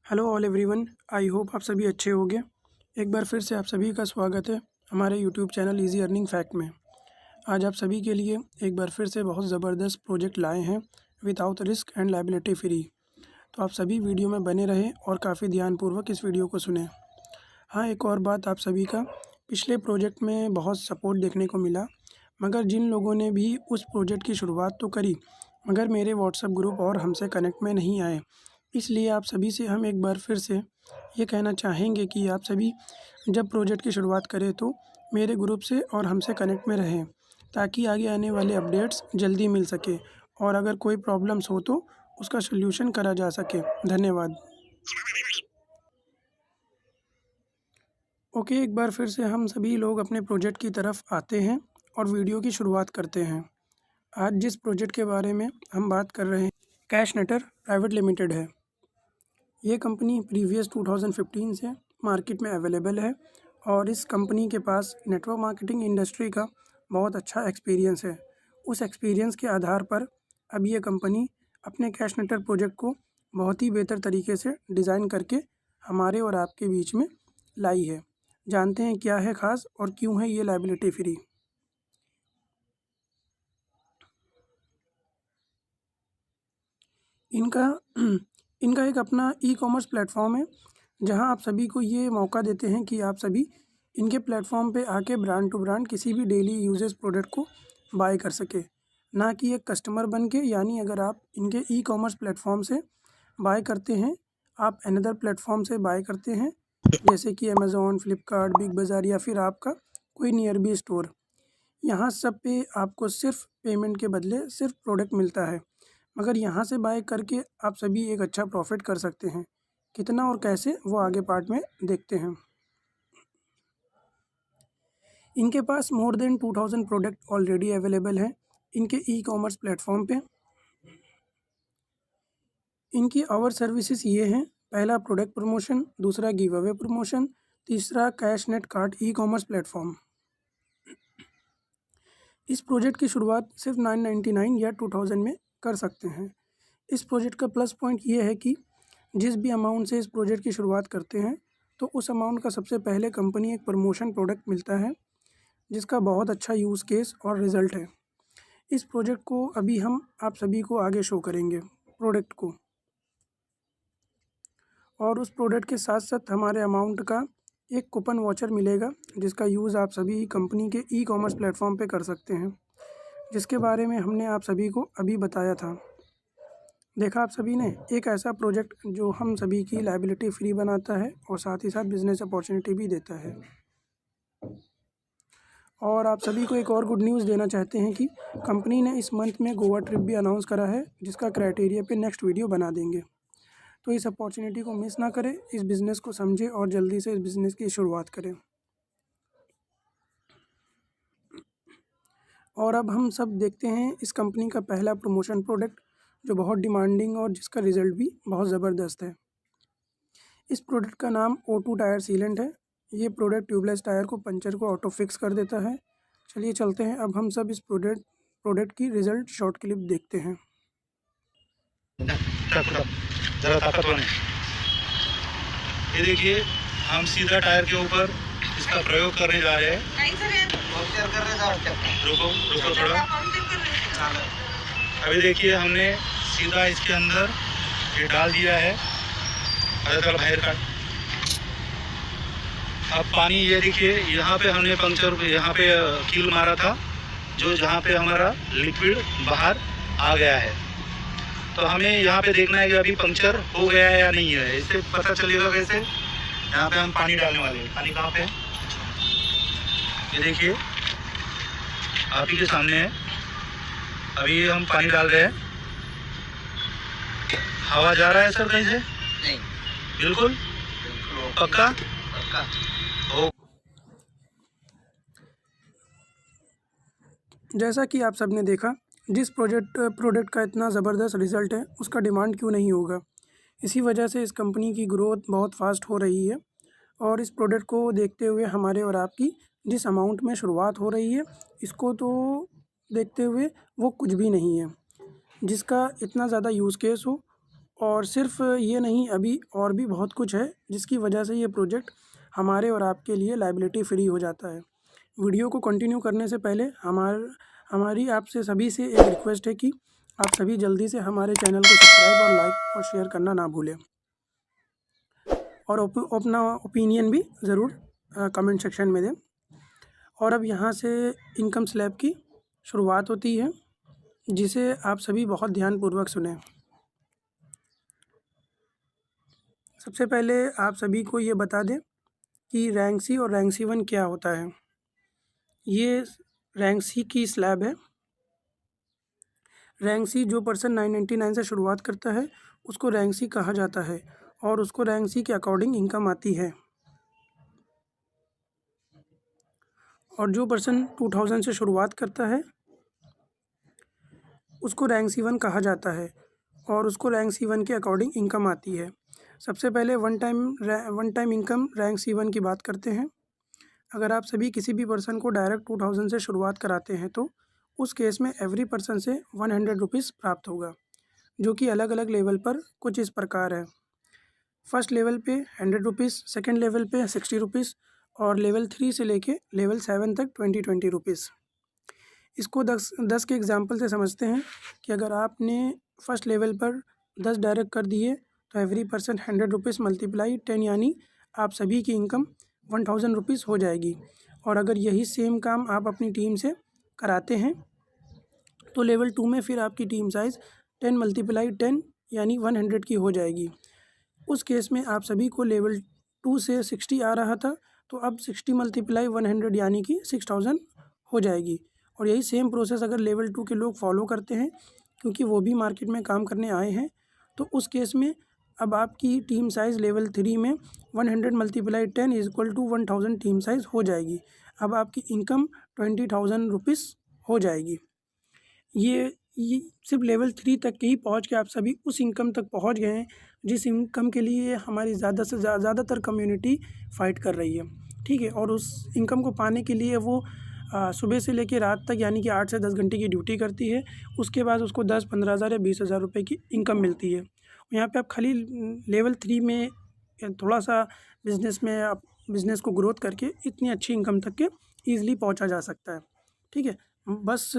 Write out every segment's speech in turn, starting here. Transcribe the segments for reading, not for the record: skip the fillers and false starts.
Hello all everyone, I hope आप सभी अच्छे होंगे। एक बार फिर से आप सभी का स्वागत है हमारे YouTube channel easy earning fact में। आज आप सभी के लिए एक बार फिर से बहुत ज़बरदस्त प्रोजेक्ट लाए हैं without risk and liability free. तो आप सभी वीडियो में बने रहें और काफ़ी ध्यानपूर्वक इस वीडियो को सुनें। हाँ, एक और बात, आप सभी का पिछले प्रोजेक्ट में बहुत सपोर्ट देखने को मिला, मगर जिन लोगों ने भी उस प्रोजेक्ट की शुरुआत तो करी मगर मेरे व्हाट्सएप ग्रुप और हमसे कनेक्ट में नहीं आए। इसलिए आप सभी से हम एक बार फिर से ये कहना चाहेंगे कि आप सभी जब प्रोजेक्ट की शुरुआत करें तो मेरे ग्रुप से और हमसे कनेक्ट में रहें, ताकि आगे आने वाले अपडेट्स जल्दी मिल सके और अगर कोई प्रॉब्लम्स हो तो उसका सॉल्यूशन करा जा सके। धन्यवाद। ओके, एक बार फिर से हम सभी लोग अपने प्रोजेक्ट की तरफ आते हैं और वीडियो की शुरुआत करते हैं। आज जिस प्रोजेक्ट के बारे में हम बात कर रहे हैं कैशनेटर प्राइवेट लिमिटेड है। ये कंपनी प्रीवियस 2015 से मार्केट में अवेलेबल है और इस कंपनी के पास नेटवर्क मार्केटिंग इंडस्ट्री का बहुत अच्छा एक्सपीरियंस है। उस एक्सपीरियंस के आधार पर अब ये कंपनी अपने कैशनेटर प्रोजेक्ट को बहुत ही बेहतर तरीके से डिज़ाइन करके हमारे और आपके बीच में लाई है। जानते हैं क्या है ख़ास और क्यों है ये लायबिलिटी फ्री। इनका इनका एक अपना ई-कॉमर्स प्लेटफॉर्म है, जहां आप सभी को ये मौका देते हैं कि आप सभी इनके प्लेटफॉर्म पे आके ब्रांड टू ब्रांड किसी भी डेली यूजेस प्रोडक्ट को बाय कर सके, ना कि एक कस्टमर बन के। यानी अगर आप इनके ई-कॉमर्स प्लेटफॉर्म से बाय करते हैं, आप अनदर प्लेटफॉर्म से बाय करते हैं, जैसे कि अमेज़ॉन, फ्लिपकार्ट, बिग बाज़ार या फिर आपका कोई नियर बी स्टोर, यहाँ सब पे आपको सिर्फ पेमेंट के बदले सिर्फ प्रोडक्ट मिलता है। मगर यहाँ से बाय करके आप सभी एक अच्छा प्रॉफिट कर सकते हैं। कितना और कैसे, वो आगे पार्ट में देखते हैं। इनके पास more than 2000 product already available हैं इनके ई कॉमर्स प्लेटफॉर्म पे। इनकी आवर सर्विसेज ये हैं: पहला प्रोडक्ट प्रमोशन, दूसरा गिव अवे प्रमोशन, तीसरा cash net card e commerce platform. इस प्रोजेक्ट की शुरुआत सिर्फ 999 या 2000 में कर सकते हैं। इस प्रोजेक्ट का प्लस पॉइंट ये है कि जिस भी अमाउंट से इस प्रोजेक्ट की शुरुआत करते हैं तो उस अमाउंट का सबसे पहले कंपनी एक प्रमोशन प्रोडक्ट मिलता है, जिसका बहुत अच्छा यूज़ केस और रिज़ल्ट है। इस प्रोजेक्ट को अभी हम आप सभी को आगे शो करेंगे प्रोडक्ट को, और उस प्रोडक्ट के साथ साथ हमारे अमाउंट का एक कूपन वाउचर मिलेगा, जिसका यूज़ आप सभी कंपनी के ई कॉमर्स प्लेटफॉर्म पे कर सकते हैं, जिसके बारे में हमने आप सभी को अभी बताया था। देखा आप सभी ने, एक ऐसा प्रोजेक्ट जो हम सभी की लायबिलिटी फ्री बनाता है और साथ ही साथ बिजनेस अपॉर्चुनिटी भी देता है। और आप सभी को एक और गुड न्यूज़ देना चाहते हैं कि कंपनी ने इस मंथ में गोवा ट्रिप भी अनाउंस करा है, जिसका क्राइटेरिया पे नेक्स्ट वीडियो बना देंगे। तो इस अपॉर्चुनिटी को मिस ना करें, इस बिज़नेस को समझें और जल्दी से इस बिज़नेस की शुरुआत करें। और अब हम सब देखते हैं इस कंपनी का पहला प्रमोशन प्रोडक्ट, जो बहुत डिमांडिंग और जिसका रिज़ल्ट भी बहुत ज़बरदस्त है। इस प्रोडक्ट का नाम O2 टायर सीलेंट है। ये प्रोडक्ट ट्यूबलेस टायर को, पंचर को ऑटो फिक्स कर देता है। चलिए चलते हैं, अब हम सब इस प्रोडक्ट की रिज़ल्ट शॉर्ट क्लिप देखते हैं। जरा ताकत बने। ये देखिए, हम सीधा टायर के ऊपर इसका प्रयोग करने जा रहे हैं। रुको रुको थोड़ा। अभी देखिए, हमने सीधा इसके अंदर ये डाल दिया है। चल बाहर का। अब पानी, ये देखिए, यहाँ पे हमने पंक्चर, यहाँ पे कील मारा था, जो जहाँ पे हमारा लिक्विड बाहर आ गया है। तो हमें यहाँ पे देखना है कि अभी पंक्चर हो गया है या नहीं है। इससे पता चलेगा कैसे। यहाँ पे हम पानी डालने वाले हैं। पानी कहाँ पे है? ये देखिए, आप ही के सामने है। अभी हम पानी डाल रहे हैं। हवा जा रहा है सर कहीं से? नहीं, बिल्कुल पक्का पक्का। जैसा कि आप सब ने देखा, जिस प्रोडक्ट का इतना ज़बरदस्त रिज़ल्ट है, उसका डिमांड क्यों नहीं होगा। इसी वजह से इस कंपनी की ग्रोथ बहुत फास्ट हो रही है। और इस प्रोडक्ट को देखते हुए हमारे और आपकी जिस अमाउंट में शुरुआत हो रही है, इसको तो देखते हुए वो कुछ भी नहीं है। जिसका इतना ज़्यादा यूज़ केस हो और सिर्फ ये नहीं, अभी और भी बहुत कुछ है जिसकी वजह से ये प्रोजेक्ट हमारे और आपके लिए लायबिलिटी फ्री हो जाता है। वीडियो को कंटिन्यू करने से पहले हमारी आपसे सभी से एक रिक्वेस्ट है कि आप सभी जल्दी से हमारे चैनल को सब्सक्राइब और लाइक और शेयर करना ना भूलें, और अपना ओपिनियन भी ज़रूर कमेंट सेक्शन में दें। और अब यहाँ से इनकम स्लैब की शुरुआत होती है, जिसे आप सभी बहुत ध्यानपूर्वक सुनें। सबसे पहले आप सभी को ये बता दें कि रैंक सी और रैंक सी 1 क्या होता है। ये रैंक सी की स्लैब है। रैंक सी, जो पर्सन 999 से शुरुआत करता है उसको रैंक सी कहा जाता है, और उसको रैंक सी के अकॉर्डिंग इनकम आती है। और जो पर्सन 2000 से शुरुआत करता है उसको रैंक सी 1 कहा जाता है, और उसको रैंक सी 1 के अकॉर्डिंग इनकम आती है। सबसे पहले one time income rank C 1 की बात करते हैं। अगर आप सभी किसी भी पर्सन को डायरेक्ट 2000 से शुरुआत कराते हैं तो उस केस में एवरी पर्सन से 100 रुपीज़ प्राप्त होगा, जो कि अलग अलग लेवल पर कुछ इस प्रकार है। फर्स्ट लेवल पे 100 रुपीज़, सेकेंड लेवल पे 60 रुपीज़, और लेवल 3 से लेके लेवल 7 तक 20 रुपीज़। इसको 10 के एग्जाम्पल से समझते हैं कि अगर आपने फर्स्ट लेवल पर 10 डायरेक्ट कर दिए तो एवरी पर्सन 100 रुपीज़ मल्टीप्लाई 10, यानी आप सभी की इनकम 1000 रुपीज़ हो जाएगी। और अगर यही सेम काम आप अपनी टीम से कराते हैं तो लेवल 2 में फिर आपकी टीम साइज़ 10 मल्टीप्लाई 10 यानी 100 की हो जाएगी। उस केस में आप सभी को लेवल 2 से 60 आ रहा था, तो अब 60 मल्टीप्लाई 100 यानी कि 6000 हो जाएगी। और यही सेम प्रोसेस अगर लेवल 2 के लोग फॉलो करते हैं, क्योंकि वो भी मार्केट में काम करने आए हैं, तो उस केस में अब आपकी टीम साइज़ लेवल 3 में 100 multiply 10 is equal to 1000 team size हो जाएगी। अब आपकी इनकम 20,000 रुपीज़ हो जाएगी। ये सिर्फ लेवल 3 तक के ही पहुँच के आप सभी उस इनकम तक पहुँच गए हैं जिस इनकम के लिए हमारी ज़्यादा से ज़्यादातर कम्युनिटी फ़ाइट कर रही है, ठीक है। और उस इनकम को पाने के लिए वो सुबह से लेकर रात तक यानी कि 8 से 10 घंटे की ड्यूटी करती है। उसके बाद उसको 10-15 हज़ार या 20,000 रुपये की इनकम मिलती है। यहाँ पे आप खाली लेवल 3 में थोड़ा सा बिज़नेस को ग्रोथ करके इतनी अच्छी इनकम तक के ईज़िली पहुँचा जा सकता है, ठीक है। बस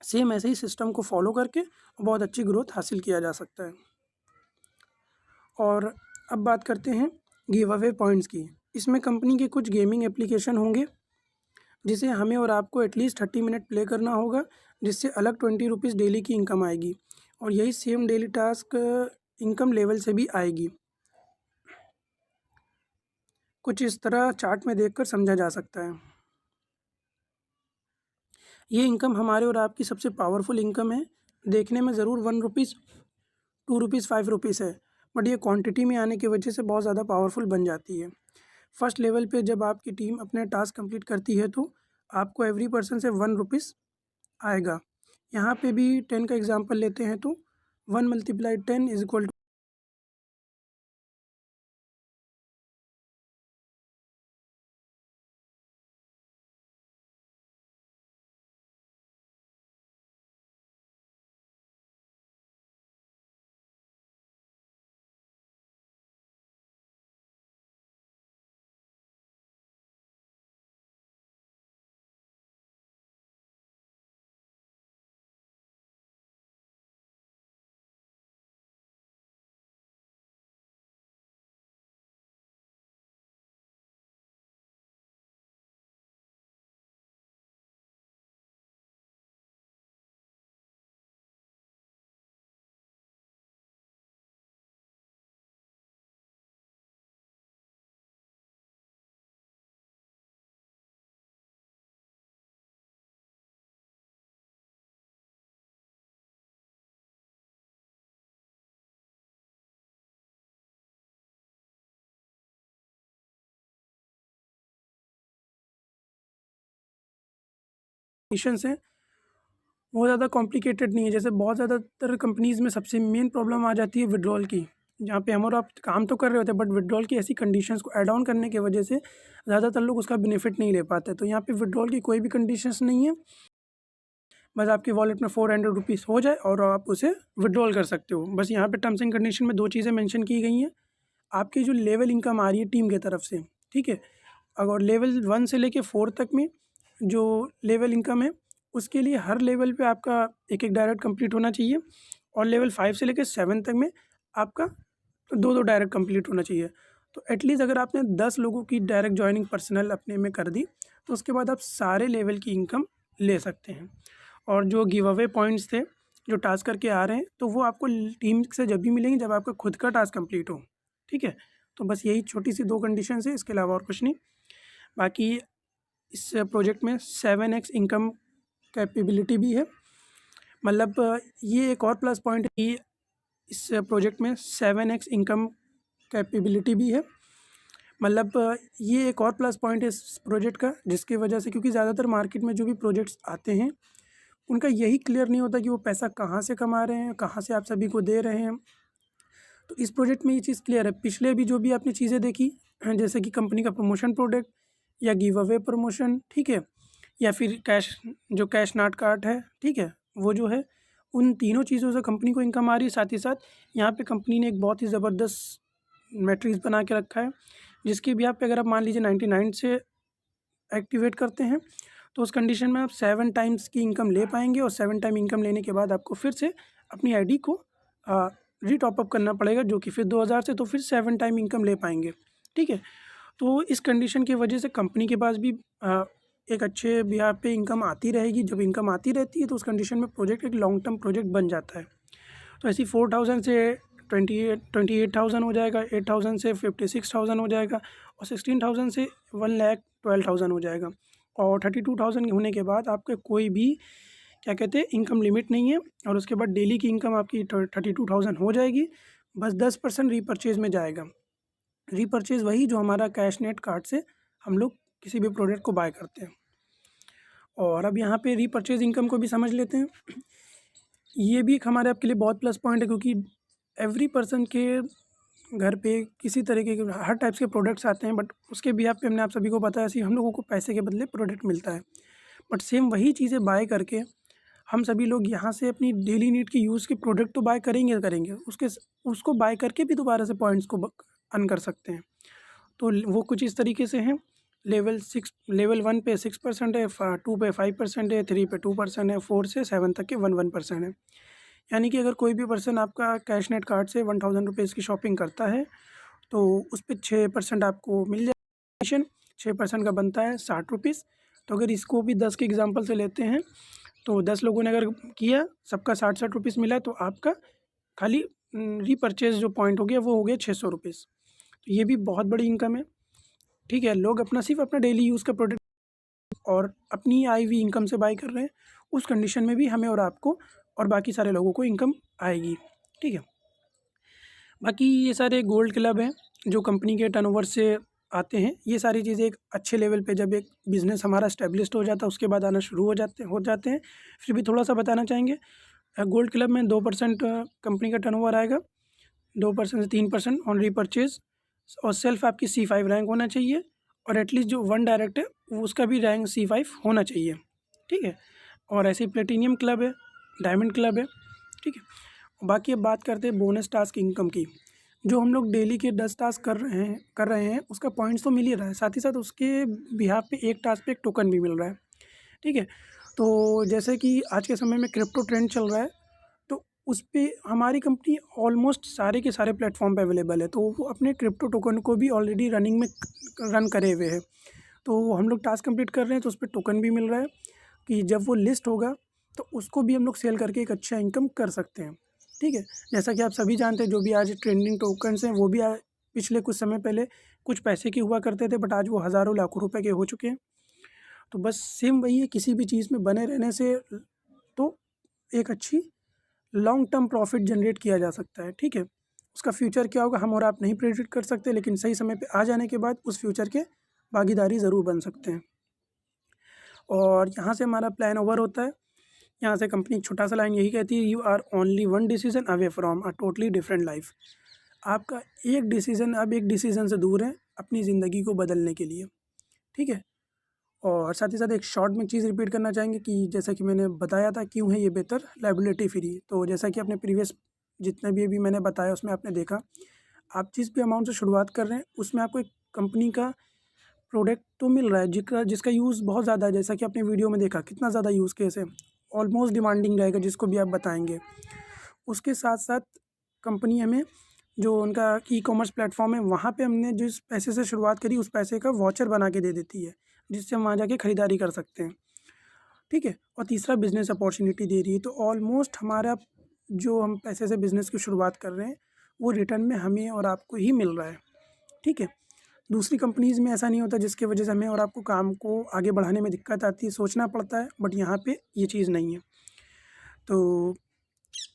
सेम ऐसे ही सिस्टम को फॉलो करके बहुत अच्छी ग्रोथ हासिल किया जा सकता है। और अब बात करते हैं गिव अवे पॉइंट्स की। इसमें कंपनी के कुछ गेमिंग एप्लीकेशन होंगे जिसे हमें और आपको एटलीस्ट 30 मिनट प्ले करना होगा, जिससे अलग 20 रुपीज़ डेली की इनकम आएगी। और यही same daily task income level से भी आएगी। कुछ इस तरह चार्ट में देखकर समझा जा सकता है। ये इनकम हमारे और आपकी सबसे पावरफुल इनकम है। देखने में ज़रूर 1 रुपीज़, 2 रुपीज़, 5 रुपीज़ है, बट ये क्वांटिटी में आने की वजह से बहुत ज़्यादा पावरफुल बन जाती है। फर्स्ट लेवल पे जब आपकी टीम अपने टास्क कंप्लीट करती है तो आपको एवरी पर्सन से 1 रुपीज़ आएगा। यहाँ पे भी 10 का एग्जांपल लेते हैं तो 1 multiply 10 is equal to condition से बहुत ज़्यादा कॉम्प्लिकेटेड नहीं है। जैसे बहुत ज़्यादातर कंपनीज़ में सबसे मेन प्रॉब्लम आ जाती है विड्रॉल की, जहाँ पे हम और आप काम तो कर रहे होते हैं, बट विड्रॉल की ऐसी कंडीशंस को ऐड ऑन करने की वजह से ज़्यादातर लोग उसका बेनिफिट नहीं ले पाते। तो यहाँ पे विड्रॉल की कोई भी कंडीशंस नहीं है। बस आपकी वॉलेट में 400 रुपीज़ हो जाए और आप उसे विड्रॉल कर सकते हो। बस यहाँ पे टर्म्स एंड कंडीशन में 2 चीज़ें मेंशन की गई हैं। आपकी जो लेवल इनकम आ रही है टीम की तरफ से, ठीक है, अगर लेवल 1 से लेके 4 तक में जो लेवल इनकम है उसके लिए हर लेवल पे आपका एक डायरेक्ट कंप्लीट होना चाहिए, और लेवल 5 से लेकर 7 तक में आपका 2 डायरेक्ट कंप्लीट होना चाहिए। तो एटलीस्ट अगर आपने 10 लोगों की डायरेक्ट ज्वाइनिंग पर्सनल अपने में कर दी तो उसके बाद आप सारे लेवल की इनकम ले सकते हैं। और जो गिव अवे पॉइंट्स थे जो टास्क करके आ रहे हैं तो वो आपको टीम से जब भी मिलेंगे जब आपका खुद का टास्क कंप्लीट हो, ठीक है। तो बस यही छोटी सी 2 कंडीशन है, इसके अलावा और कुछ नहीं। बाकी इस प्रोजेक्ट में 7x इनकम कैपेबिलिटी भी है, मतलब ये एक और प्लस पॉइंट है कि इस प्रोजेक्ट में 7x इनकम कैपेबिलिटी भी है, मतलब ये एक और प्लस पॉइंट है इस प्रोजेक्ट का, जिसकी वजह से, क्योंकि ज़्यादातर मार्केट में जो भी प्रोजेक्ट्स आते हैं उनका यही क्लियर नहीं होता कि वो पैसा कहाँ से कमा रहे हैं, कहाँ से आप सभी को दे रहे हैं। तो इस प्रोजेक्ट में ये चीज़ क्लियर है। पिछले भी जो भी आपने चीज़ें देखी, जैसे कि कंपनी का प्रमोशन प्रोडक्ट या गिव अवे प्रमोशन, ठीक है, या फिर कैश नॉट कार्ड है, ठीक है, वो जो है उन तीनों चीज़ों से कंपनी को इनकम आ रही है। साथ ही साथ यहाँ पे कंपनी ने एक बहुत ही ज़बरदस्त मैट्रिक्स बना के रखा है, जिसकी भी आप अगर आप मान लीजिए 99 से एक्टिवेट करते हैं तो उस कंडीशन में आप 7 टाइम्स की इनकम ले पाएंगे, और 7 टाइम इनकम लेने के बाद आपको फिर से अपनी आईडी को रीटॉपअप करना पड़ेगा, जो कि फिर 2000 से, तो फिर 7 टाइम इनकम ले पाएंगे, ठीक है। तो इस कंडीशन की वजह से कंपनी के पास भी एक अच्छे बिहार पे इनकम आती रहेगी। जब इनकम आती रहती है तो उस कंडीशन में प्रोजेक्ट एक लॉन्ग टर्म प्रोजेक्ट बन जाता है। तो ऐसी 4000 से 28,000 हो जाएगा, 8000 से 56,000 हो जाएगा, और 16,000 से 1,12,000 हो जाएगा, और 32,000 होने के बाद आपके कोई भी क्या कहते हैं इनकम लिमिट नहीं है, और उसके बाद डेली की इनकम आपकी 32,000 हो जाएगी। बस 10% रीपरचेज में जाएगा। रीपरचेज वही जो हमारा कैशनेट कार्ड से हम लोग किसी भी प्रोडक्ट को बाय करते हैं। और अब यहाँ पे रीपरचेज इनकम को भी समझ लेते हैं। ये भी एक हमारे आपके लिए बहुत प्लस पॉइंट है, क्योंकि एवरी पर्सन के घर पे किसी तरीके के हर टाइप्स के प्रोडक्ट्स आते हैं, बट उसके भी पे हमने आप सभी को बताया ऐसे हम लोगों को पैसे के बदले प्रोडक्ट मिलता है। बट सेम वही चीज़ें बाय करके हम सभी लोग यहाँ से अपनी डेली नीड के यूज़ के प्रोडक्ट तो बाय करेंगे, उसको बाय करके भी दोबारा से पॉइंट्स को अर्न कर सकते हैं। तो वो कुछ इस तरीके से हैं। लेवल 1 पे 6% है, 2 पे 5% है, 3 पे 2% है, 4 से 7 तक के 1% है। यानी कि अगर कोई भी पर्सन आपका कैशनेट कार्ड से 1000 रुपीज़ की शॉपिंग करता है तो उस पर 6% आपको मिल जाए। 6% का बनता है 60 रुपीज़। तो अगर इसको भी 10 के एग्जांपल से लेते हैं तो 10 लोगों ने अगर किया, सबका 60 रुपीज़ मिला, तो आपका खाली रीपरचेज जो पॉइंट हो गया वो हो गया 600 रुपीज़। तो ये भी बहुत बड़ी इनकम है, ठीक है। लोग सिर्फ अपना डेली यूज़ का प्रोडक्ट और अपनी आई हुई इनकम से बाय कर रहे हैं, उस कंडीशन में भी हमें और आपको और बाकी सारे लोगों को इनकम आएगी, ठीक है। बाकी ये सारे गोल्ड क्लब हैं जो कंपनी के टर्नओवर से आते हैं। ये सारी चीज़ें एक अच्छे लेवल पे जब एक बिज़नेस हमारा एस्टेब्लिश्ड हो जाता है उसके बाद आना शुरू हो जाते हैं। फिर भी थोड़ा सा बताना चाहेंगे, गोल्ड क्लब में 2% कंपनी का टर्नओवर आएगा, 2% से 3% ऑन रीपरचेज, और सेल्फ आपकी C5 रैंक होना चाहिए, और एटलीस्ट जो 1 डायरेक्ट है वो उसका भी रैंक C5 होना चाहिए, ठीक है। और ऐसे ही प्लेटिनियम क्लब है, डायमंड क्लब है, ठीक है। बाकी अब बात करते हैं बोनस टास्क इनकम की। जो हम लोग डेली के 10 टास्क कर रहे हैं उसका पॉइंट्स तो मिल ही रहा है, साथ ही साथ उसके बिहाफ पे एक टास्क पे एक टोकन भी मिल रहा है, ठीक है। तो जैसे कि आज के समय में क्रिप्टो ट्रेंड चल रहा है, तो उस पर हमारी कंपनी ऑलमोस्ट सारे के सारे प्लेटफॉर्म पे अवेलेबल है। तो वो अपने क्रिप्टो टोकन को भी ऑलरेडी रनिंग में रन करे हुए हैं। तो हम लोग टास्क कंप्लीट कर रहे हैं तो उस पर टोकन भी मिल रहा है कि जब वो लिस्ट होगा तो उसको भी हम लोग सेल करके एक अच्छा इनकम कर सकते हैं, ठीक है। जैसा कि आप सभी जानते हैं जो भी आज ट्रेंडिंग टोकन्स हैं वो भी पिछले कुछ समय पहले कुछ पैसे के हुआ करते थे, बट आज वो हज़ारों लाखों रुपए के हो चुके हैं। तो बस सेम वही है, किसी भी चीज़ में बने रहने से तो एक अच्छी लॉन्ग टर्म प्रॉफिट जनरेट किया जा सकता है, ठीक है। उसका फ्यूचर क्या होगा हम और आप नहीं प्रेडिक्ट कर सकते, लेकिन सही समय पे आ जाने के बाद उस फ्यूचर के भागीदारी ज़रूर बन सकते हैं। और यहाँ से हमारा प्लान ओवर होता है। यहाँ से कंपनी छोटा सा लाइन यही कहती है, you are only 1 decision away from a totally different life. आपका एक डिसीज़न अब एक डिसीज़न से दूर है अपनी ज़िंदगी को बदलने के लिए, ठीक है। और साथ ही साथ एक शॉर्ट में चीज़ रिपीट करना चाहेंगे कि जैसा कि मैंने बताया था क्यों है ये बेहतर लायबिलिटी फ्री। तो जैसा कि अपने प्रीवियस जितने भी अभी मैंने बताया उसमें आपने देखा, आप जिस भी अमाउंट से शुरुआत कर रहे हैं उसमें आपको एक कंपनी का प्रोडक्ट तो मिल रहा है जिसका यूज़ बहुत ज़्यादा है। जैसा कि आपने वीडियो में देखा कितना ज़्यादा यूज़ केस है, ऑलमोस्ट डिमांडिंग रहेगा जिसको भी आप बताएंगे। उसके साथ साथ कंपनी हमें जो उनका ई-कॉमर्स प्लेटफॉर्म है वहाँ पे हमने जिस पैसे से शुरुआत करी उस पैसे का वाउचर बना के दे देती है, जिससे हम वहाँ जाके ख़रीदारी कर सकते हैं, ठीक है। और तीसरा बिज़नेस अपॉर्चुनिटी दे रही है। तो ऑलमोस्ट हमारा जो हम पैसे से बिज़नेस की शुरुआत कर रहे हैं वो रिटर्न में हमें और आपको ही मिल रहा है, ठीक है। दूसरी कंपनीज़ में ऐसा नहीं होता जिसकी वजह से हमें और आपको काम को आगे बढ़ाने में दिक्कत आती है, सोचना पड़ता है, बट यहाँ पे ये चीज़ नहीं है। तो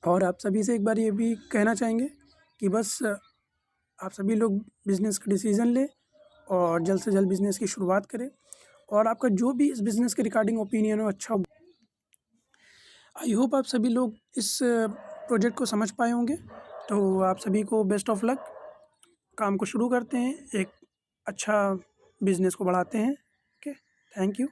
और आप सभी से एक बार ये भी कहना चाहेंगे कि बस आप सभी लोग बिज़नेस का डिसीज़न लें और जल्द से जल्द बिज़नेस की शुरुआत करें। और आपका जो भी इस बिज़नेस के रिगार्डिंग ओपिनियन हो अच्छा हो। आई होप आप सभी लोग इस प्रोजेक्ट को समझ पाए होंगे। तो आप सभी को बेस्ट ऑफ लक। काम को शुरू करते हैं, एक अच्छा बिज़नेस को बढ़ाते हैं। Okay, thank you.